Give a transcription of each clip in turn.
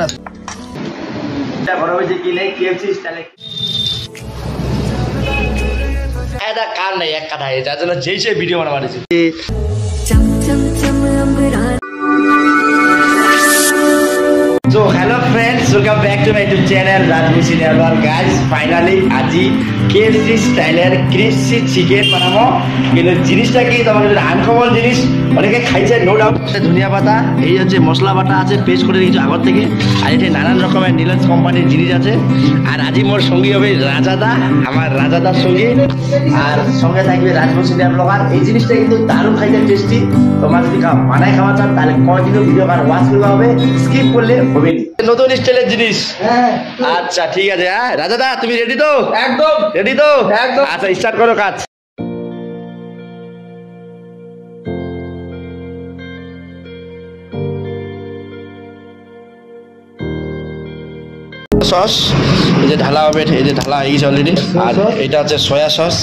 না এটা বড় হয়েছে কি নেই কেএফসি স্টাইলে এটা কার নাই এক কথা যার জন্য যেই সেই ভিডিও বানাবার আছে So hello friends, welcome back to my YouTube channel Rajmusi Nerwal guys. Finally আজি KFC স্টাইলের ক্রিসপি চিকেন বানাবো কিন্তু জিনিসটা কি তোমাদের আনকমন জিনিস অনেকে খাইছে নো ডাউট ধনিয়া পাতা এই হচ্ছে মশলা বাটা আছে পেস্ট করে রেখেছি আগর থেকে আর এটা নানান রকমের নীলাজ কোম্পানির জিনিস আছে আর আজি মোর সঙ্গী হবে রাজাদা আমার রাজাদার সঙ্গী আর সঙ্গে থাকবে রাজমুসি নেরওয়াল এই জিনিসটা কিন্তু দারুণ খাইতে টেস্টি তোমরা যদি বানাই খাওয়া চান তাহলে কন্টিনিউ ভিডিও আর ওয়াচ করতে হবে স্কিপ করলে হবে না নতুন স্টাইলের জিনিস আচ্ছা ঠিক আছে হ্যাঁ রাজাদা তুমি রেডি তো একদম রেডি তো একদম আচ্ছা স্টার্ট করো কাজ সস এই যে ঢালা হবে এই যে ঢালা হয়ে গেছে অলরেডি আর এটা হচ্ছে সয়া সস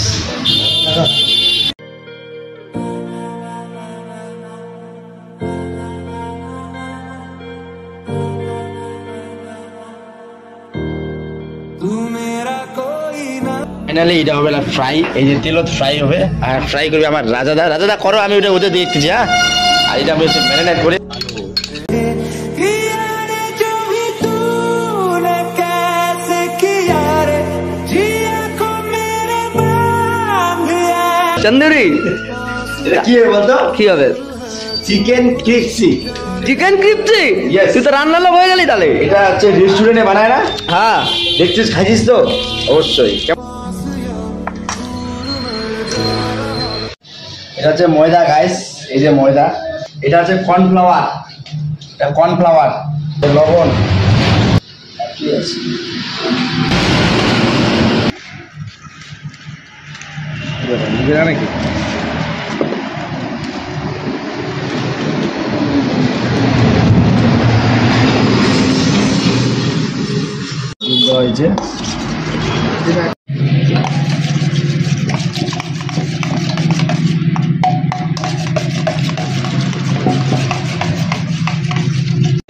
ফাইনালি এটা হবে না ফ্রাই এই যে তেলত ফ্রাই হবে আর ফ্রাই করবে আমার রাজাদা রাজাদা করো আমি ওটা ওদের দিয়ে দিচ্ছি হ্যাঁ আর এটা আমি ম্যারিনেট করে চন্দুরি কি হবে বলতো কি হবে চিকেন ক্রিসপি চিকেন ক্রিসপি তুই তো রান্না লোক হয়ে গেলি তাহলে এটা হচ্ছে রেস্টুরেন্টে বানায় না হ্যাঁ দেখছিস খাইছিস তো অবশ্যই এটা হচ্ছে ময়দা গাইস এই যে ময়দা এটা হচ্ছে কর্নফ্লাওয়ার এটা কর্নফ্লাওয়ার লবণ কি আছে নাকি হয়েছে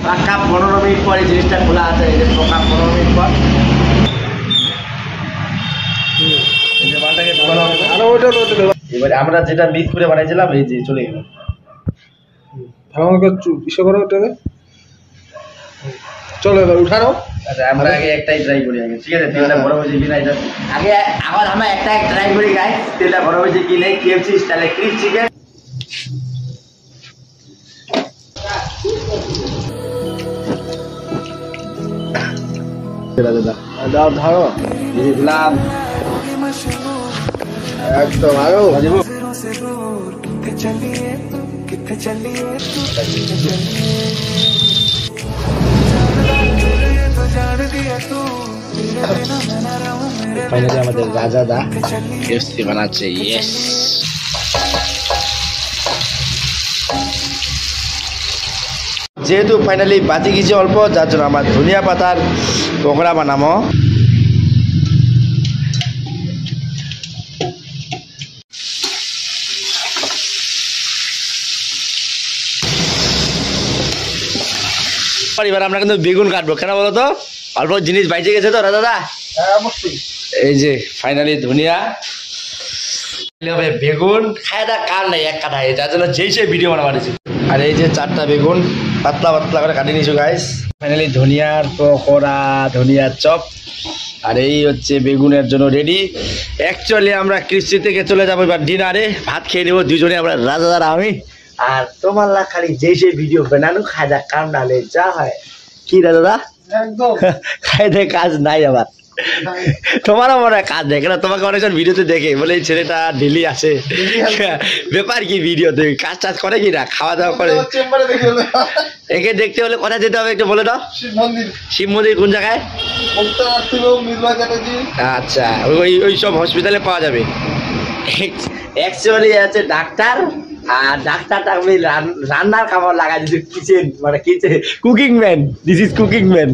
পাক্কা 15 মিনিট পরে জিনিসটা খোলা আছে এই যে পাক্কা 15 মিনিট পর এই যে মালটাকে ঢোকানো হবে আর ওটা এবারে আমরা যেটা মিক্স করে বানাইছিলাম এই যে চলে গেল ভালো করে ইসে করো ওটাকে চলো এবার উঠানো আচ্ছা আমরা আগে একটাই ট্রাই করি আগে ঠিক আছে তেলটা বড় হয়েছে কিনা এটা আগে আবার আমরা একটা ট্রাই করি গাইস তেলটা বড় হয়েছে কি নেই কেএফসি স্টাইলে ক্রিসপি চিকেন দাও ধরো দিলাম একদম আরো ফাইনালি আমাদের রাজাদা কেএফসি বানাচ্ছে ইয়েস যেহেতু ফাইনালি বাতি গেছে অল্প যার জন্য আমার ধনিয়া পাতার পকোড়া বানাবো এবার আমরা কিন্তু বেগুন কাটবো কেন বলো তো অল্প জিনিস বাইচে গেছে তো দাদা এই যে ফাইনালি ধনিয়া বেগুন খায় না কার নাই এক কাঠায় যার জন্য যেই সেই ভিডিও বানাবার আর এই যে 4টা বেগুন পাতলা পাতলা করে কাটিয়ে নিয়েছো গাইস ফাইনালি ধনিয়ার পকোড়া ধনিয়ার চপ আর এই হচ্ছে বেগুনের জন্য রেডি অ্যাকচুয়ালি আমরা কৃষি থেকে চলে যাবো এবার ডিনারে ভাত খেয়ে নেবো দুজনে আমরা রাজাদার আমি আর তোমার খালি যেই সেই ভিডিও বানানো খায় না কার নালে যা হয় কি দাদা একদম খাই দেয় কাজ নাই আবার তোমারও মনে হয় কাজ দেখে না তোমাকে অনেকজন ভিডিওতে দেখে বলে এই ছেলেটা ডেলি আসে ব্যাপার কি ভিডিওতে কাজ টাজ করে কি না খাওয়া দাওয়া করে একে দেখতে হলে কোথায় যেতে হবে একটু বলে দাও শিব মন্দির কোন জায়গায় আচ্ছা ওই সব হসপিটালে পাওয়া যাবে অ্যাকচুয়ালি আছে ডাক্তার আর ডাক্তারটা আমি রান্নার খাবার লাগাই দিচ্ছি কিচেন মানে kitchen cooking man this is cooking man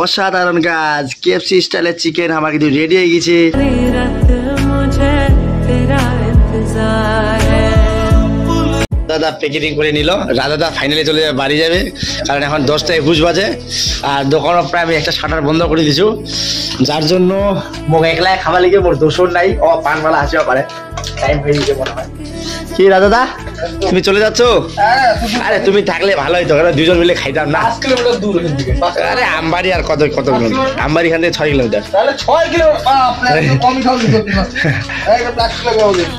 অসাধারণ কাজ কেএফসি স্টাইলের চিকেন আমার কিন্তু রেডি হয়ে গেছে রাজাদা প্যাকেটিং করে নিল। রাজাদা ফাইনালি চলে যাবে, বাড়ি যাবে, কারণ এখন 10টা 21 বাজে আর দোকানও প্রায় আমি একটা শাটার বন্ধ করে দিছো, যার জন্য মোক একলাই খাবার লিগে মোর দোষর নাই। ও পানওয়ালা আসিও পারে, টাইম হয়ে গেছে মনে হয়। কি রাজাদা তুমি চলে যাচ্ছ? আরে তুমি থাকলে ভালো হইতো, কারণ দুজন মিলে খাইতাম না। 5 কিলোমিটার দূর এখান থেকে। আরে আমবাড়ি আর কত কত কিলোমিটার? আমবাড়ি এখান থেকে 6 কিলোমিটার। তাহলে 6 কিলোমিটার আপনার কমই খাওয়া দিতে না। এইটা প্লাস্টিক লাগাও দিন।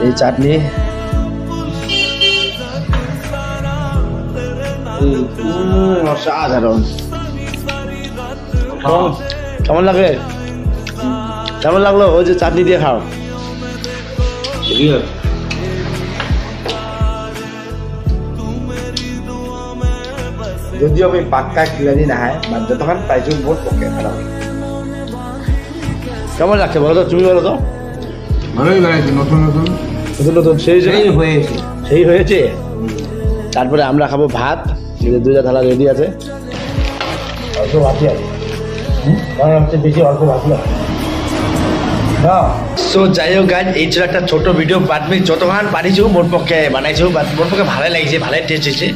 এই চাটনি অসাধারণ। কেমন লাগে? কেমন লাগলো? ওই যে চাটনি দিয়ে খাও। যদিও আমি পাক্কা খিলাড়ি না হয়, যতক্ষণ পাইছো বহুত পক্ষে খারাপ। কেমন লাগছে বলো তো, তুমি বলো তো? ভালোই লাগছে, নতুন নতুন নতুন নতুন সেই হয়েছে। সেই হয়েছে। তারপরে আমরা খাবো ভাত, দুইটা থালা রেডি আছে। অল্প ভাতই আছে, কারণ হচ্ছে বেশি অল্প ভাত না। সো যাই হোক গাইজ, এই ছিল একটা ছোট ভিডিও। বাদমি যতক্ষণ পারিছো মোট পক্ষে বানাইছো, মোট পক্ষে ভালোই লাগছে, ভালোই টেস্ট হয়েছে।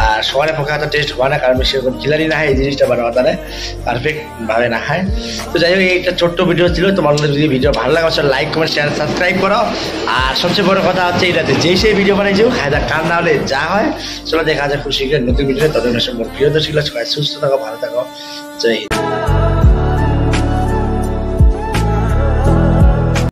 আর সবার পক্ষে হয়তো টেস্ট হয় না, কারণ সেরকম খিলাড়ি না হয় এই জিনিসটা বানাবার দ্বারা পারফেক্ট ভাবে না হয়। তো যাই হোক, এই একটা ছোট্ট ভিডিও ছিল। তোমার যদি ভিডিও ভালো লাগে অবশ্যই লাইক কমেন্ট শেয়ার সাবস্ক্রাইব করো। আর সবচেয়ে বড় কথা হচ্ছে এটাতে যেই সেই ভিডিও বানাইছো খায়দা কার না হলে যা হয় চলো দেখা যায় খুব শীঘ্রই নতুন ভিডিও। ততক্ষণ প্রিয় দর্শক সবাই সুস্থ থাকো, ভালো থাকো, জয় হিন্দ।